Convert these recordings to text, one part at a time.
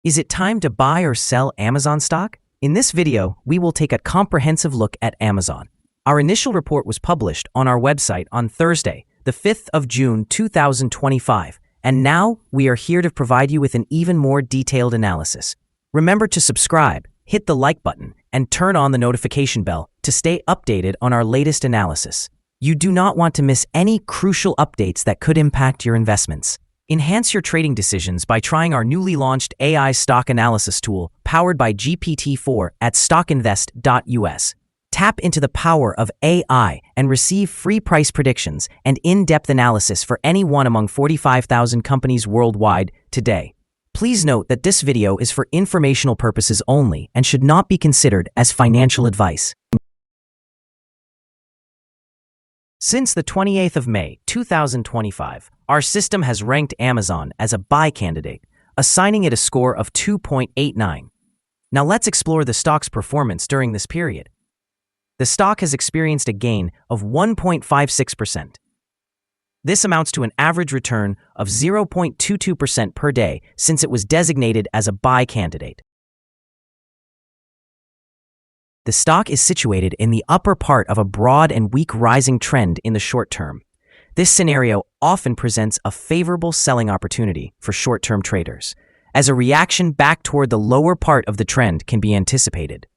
Is it time to buy or sell Amazon stock? In this video, we will take a comprehensive look at Amazon. Our initial report was published on our website on Thursday, the 5th of June 2025, and now we are here to provide you with an even more detailed analysis. Remember to subscribe, hit the like button, and turn on the notification bell to stay updated on our latest analysis. You do not want to miss any crucial updates that could impact your investments. Enhance your trading decisions by trying our newly launched AI stock analysis tool powered by GPT-4 at StockInvest.us. Tap into the power of AI and receive free price predictions and in-depth analysis for any one among 45,000 companies worldwide today. Please note that this video is for informational purposes only and should not be considered as financial advice. Since the 28th of May, 2025, our system has ranked Amazon as a buy candidate, assigning it a score of 2.89. Now let's explore the stock's performance during this period. The stock has experienced a gain of 1.56%. This amounts to an average return of 0.22% per day since it was designated as a buy candidate. The stock is situated in the upper part of a broad and weak rising trend in the short term. This scenario often presents a favorable selling opportunity for short-term traders, as a reaction back toward the lower part of the trend can be anticipated.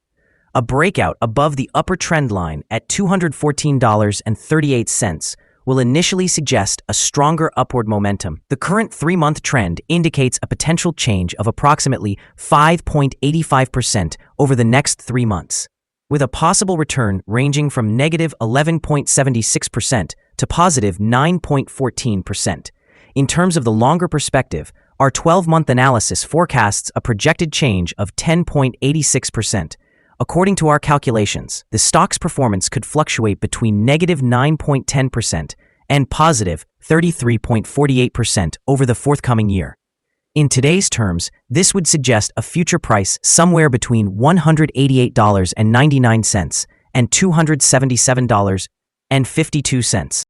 A breakout above the upper trend line at $214.38 will initially suggest a stronger upward momentum. The current 3-month trend indicates a potential change of approximately 5.85% over the next 3 months, with a possible return ranging from negative 11.76% to positive 9.14%. In terms of the longer perspective, our 12-month analysis forecasts a projected change of 10.86%. According to our calculations, the stock's performance could fluctuate between negative 9.10% and positive 33.48% over the forthcoming year. In today's terms, this would suggest a future price somewhere between $188.99 and $277.52.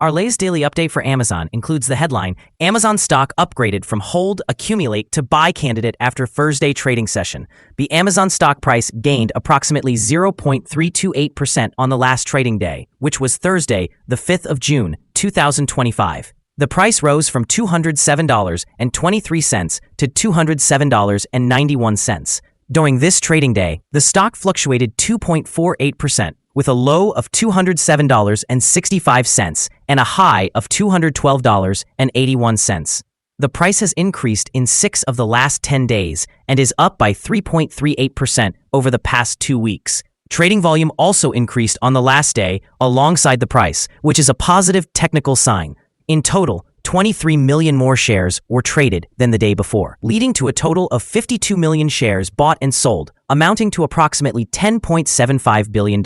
Our latest daily update for Amazon includes the headline, Amazon stock upgraded from hold accumulate to buy candidate after Thursday trading session. The Amazon stock price gained approximately 0.328% on the last trading day, which was Thursday, the 5th of June, 2025. The price rose from $207.23 to $207.91. During this trading day, the stock fluctuated 2.48%, with a low of $207.65 and a high of $212.81. The price has increased in 6 of the last 10 days and is up by 3.38% over the past 2 weeks. Trading volume also increased on the last day alongside the price, which is a positive technical sign. In total, 23 million more shares were traded than the day before, leading to a total of 52 million shares bought and sold, amounting to approximately $10.75 billion.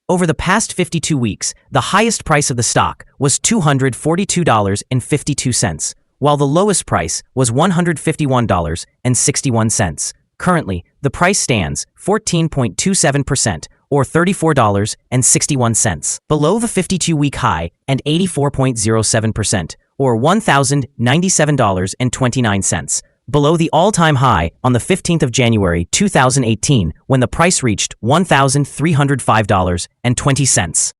Over the past 52 weeks, the highest price of the stock was $242.52, while the lowest price was $151.61. Currently, the price stands 14.27%, or $34.61, below the 52-week high and 84.07%, or $1,097.29, below the all-time high on the 15th of January 2018 when the price reached $1,305.20.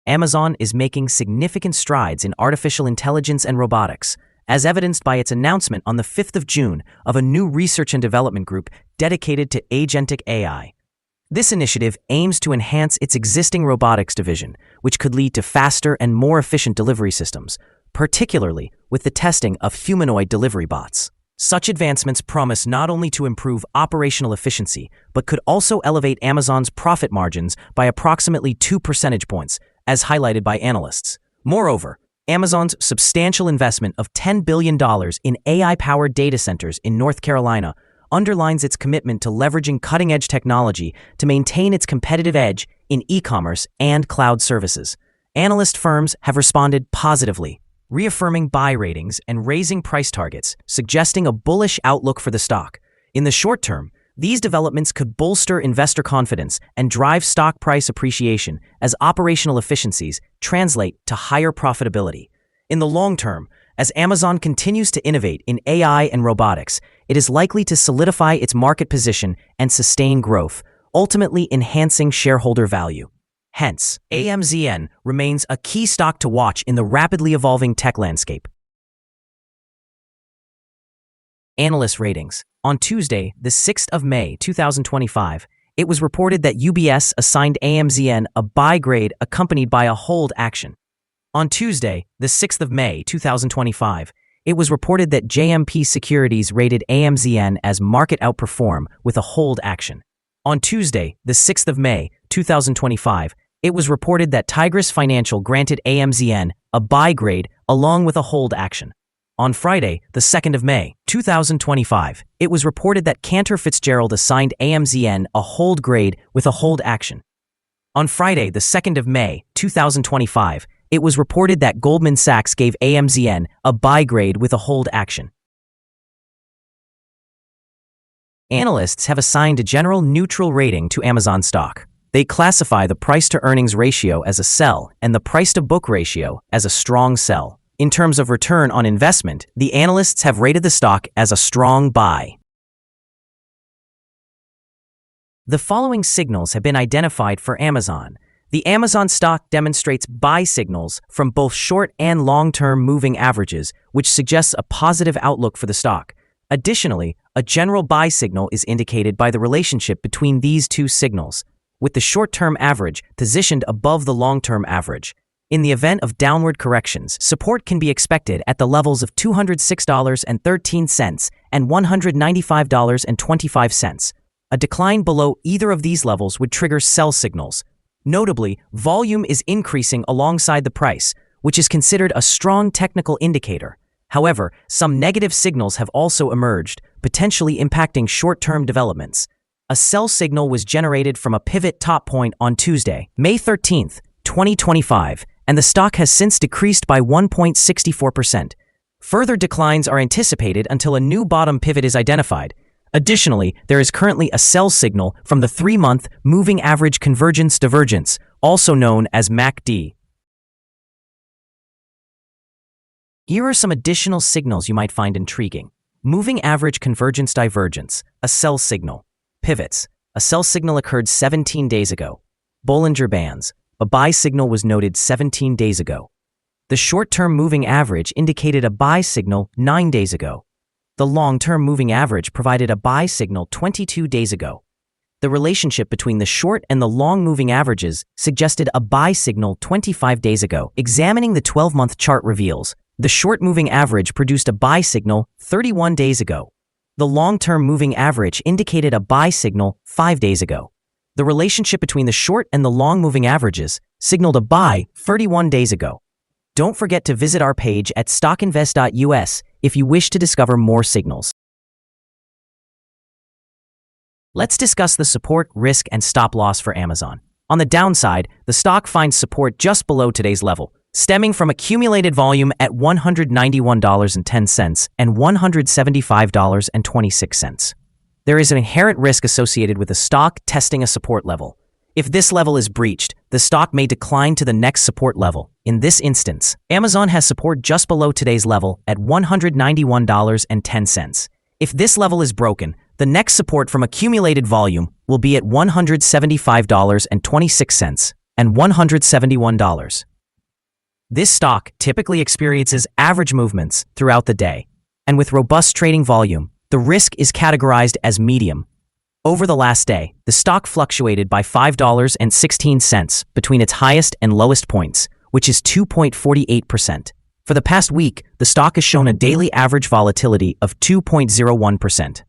Amazon is making significant strides in artificial intelligence and robotics, as evidenced by its announcement on the 5th of June of a new research and development group dedicated to agentic AI. This initiative aims to enhance its existing robotics division, which could lead to faster and more efficient delivery systems, particularly with the testing of humanoid delivery bots. Such advancements promise not only to improve operational efficiency, but could also elevate Amazon's profit margins by approximately 2 percentage points, as highlighted by analysts. Moreover, Amazon's substantial investment of $10 billion in AI-powered data centers in North Carolina underlines its commitment to leveraging cutting-edge technology to maintain its competitive edge in e-commerce and cloud services. Analyst firms have responded positively, reaffirming buy ratings and raising price targets, suggesting a bullish outlook for the stock. In the short term, these developments could bolster investor confidence and drive stock price appreciation as operational efficiencies translate to higher profitability. In the long term, as Amazon continues to innovate in AI and robotics, it is likely to solidify its market position and sustain growth, ultimately enhancing shareholder value. Hence, AMZN remains a key stock to watch in the rapidly evolving tech landscape. Analyst ratings. On Tuesday, the 6th of May, 2025, it was reported that UBS assigned AMZN a buy grade accompanied by a hold action. On Tuesday, the 6th of May, 2025, it was reported that JMP Securities rated AMZN as market outperform with a hold action. On Tuesday, the 6th of May, 2025, it was reported that Tigris Financial granted AMZN a buy grade along with a hold action. On Friday, the 2nd of May, 2025, it was reported that Cantor Fitzgerald assigned AMZN a hold grade with a hold action. On Friday, the 2nd of May, 2025, it was reported that Goldman Sachs gave AMZN a buy grade with a hold action. Analysts have assigned a general neutral rating to Amazon stock. They classify the price-to-earnings ratio as a sell and the price-to-book ratio as a strong sell. In terms of return on investment, the analysts have rated the stock as a strong buy. The following signals have been identified for Amazon. The Amazon stock demonstrates buy signals from both short and long-term moving averages, which suggests a positive outlook for the stock. Additionally, a general buy signal is indicated by the relationship between these two signals, with the short-term average positioned above the long-term average. In the event of downward corrections, support can be expected at the levels of $206.13 and $195.25. A decline below either of these levels would trigger sell signals. Notably, volume is increasing alongside the price, which is considered a strong technical indicator. However, some negative signals have also emerged, potentially impacting short-term developments. A sell signal was generated from a pivot top point on Tuesday, May 13, 2025, and the stock has since decreased by 1.64%. Further declines are anticipated until a new bottom pivot is identified. Additionally, there is currently a sell signal from the 3-month Moving Average Convergence Divergence, also known as MACD. Here are some additional signals you might find intriguing. Moving Average Convergence Divergence, a sell signal. Pivots, a sell signal occurred 17 days ago. Bollinger Bands, a buy signal was noted 17 days ago. The short-term moving average indicated a buy signal 9 days ago. The long-term moving average provided a buy signal 22 days ago. The relationship between the short and the long moving averages suggested a buy signal 25 days ago. Examining the 12-month chart reveals the short moving average produced a buy signal 31 days ago. The long-term moving average indicated a buy signal 5 days ago. The relationship between the short and the long moving averages signaled a buy 31 days ago. Don't forget to visit our page at StockInvest.us if you wish to discover more signals. Let's discuss the support, risk, and stop loss for Amazon. On the downside, the stock finds support just below today's level, stemming from accumulated volume at $191.10 and $175.26. There is an inherent risk associated with the stock testing a support level. If this level is breached, the stock may decline to the next support level. In this instance, Amazon has support just below today's level at $191.10. If this level is broken, the next support from accumulated volume will be at $175.26 and $171. This stock typically experiences average movements throughout the day, and with robust trading volume, the risk is categorized as medium. Over the last day, the stock fluctuated by $5.16 between its highest and lowest points, which is 2.48%. For the past week, the stock has shown a daily average volatility of 2.01%.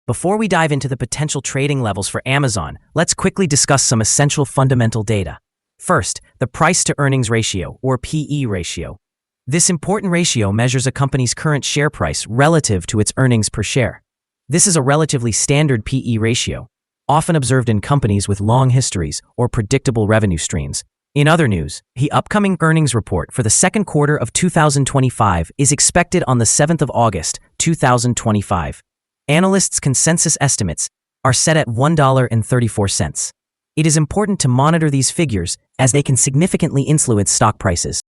Before we dive into the potential trading levels for Amazon, let's quickly discuss some essential fundamental data. First, the price-to-earnings ratio, or PE ratio. This important ratio measures a company's current share price relative to its earnings per share. This is a relatively standard PE ratio, often observed in companies with long histories or predictable revenue streams. In other news, the upcoming earnings report for the second quarter of 2025 is expected on the 7th of August, 2025. Analysts' consensus estimates are set at $1.34. It is important to monitor these figures as they can significantly influence stock prices.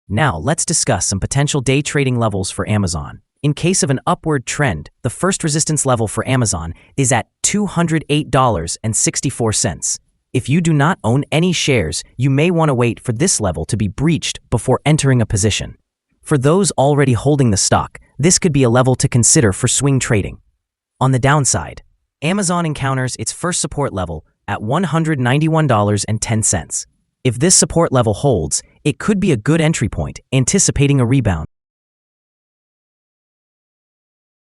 Now, let's discuss some potential day trading levels for Amazon. In case of an upward trend, the first resistance level for Amazon is at $208.64. If you do not own any shares, you may want to wait for this level to be breached before entering a position. For those already holding the stock, this could be a level to consider for swing trading. On the downside, Amazon encounters its first support level at $191.10. If this support level holds, it could be a good entry point, anticipating a rebound.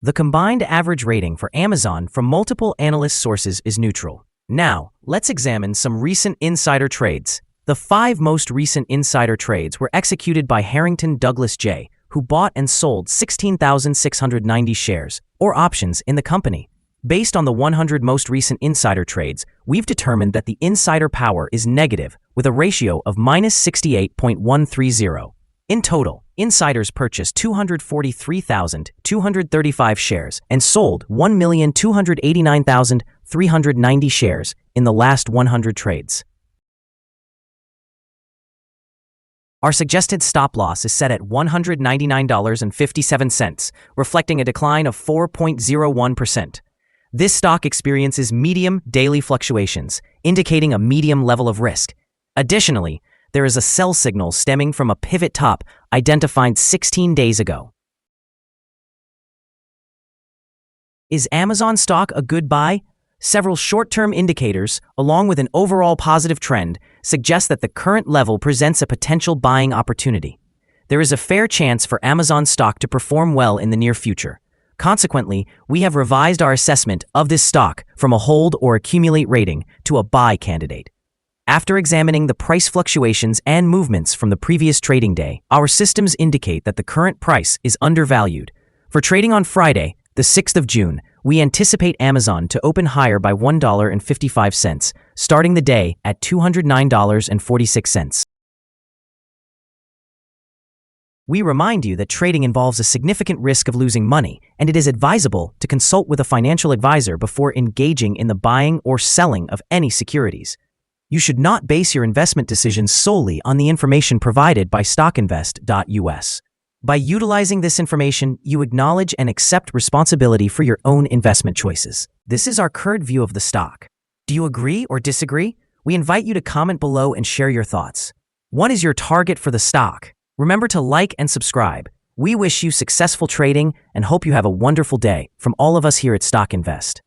The combined average rating for Amazon from multiple analyst sources is neutral. Now, let's examine some recent insider trades. The 5 most recent insider trades were executed by Harrington Douglas J., who bought and sold 16,690 shares, or options, in the company. Based on the 100 most recent insider trades, we've determined that the insider power is negative, with a ratio of -68.130. In total, insiders purchased 243,235 shares and sold 1,289,390 shares in the last 100 trades. Our suggested stop loss is set at $199.57, reflecting a decline of 4.01%. This stock experiences medium daily fluctuations, indicating a medium level of risk. Additionally, there is a sell signal stemming from a pivot top identified 16 days ago. Is Amazon stock a good buy? Several short-term indicators, along with an overall positive trend, suggest that the current level presents a potential buying opportunity. There is a fair chance for Amazon stock to perform well in the near future. Consequently, we have revised our assessment of this stock from a hold or accumulate rating to a buy candidate. After examining the price fluctuations and movements from the previous trading day, our systems indicate that the current price is undervalued. For trading on Friday, the 6th of June, we anticipate Amazon to open higher by $1.55, starting the day at $209.46. We remind you that trading involves a significant risk of losing money, and it is advisable to consult with a financial advisor before engaging in the buying or selling of any securities. You should not base your investment decisions solely on the information provided by StockInvest.us. By utilizing this information, you acknowledge and accept responsibility for your own investment choices. This is our current view of the stock. Do you agree or disagree? We invite you to comment below and share your thoughts. What is your target for the stock? Remember to like and subscribe. We wish you successful trading and hope you have a wonderful day from all of us here at Stock Invest.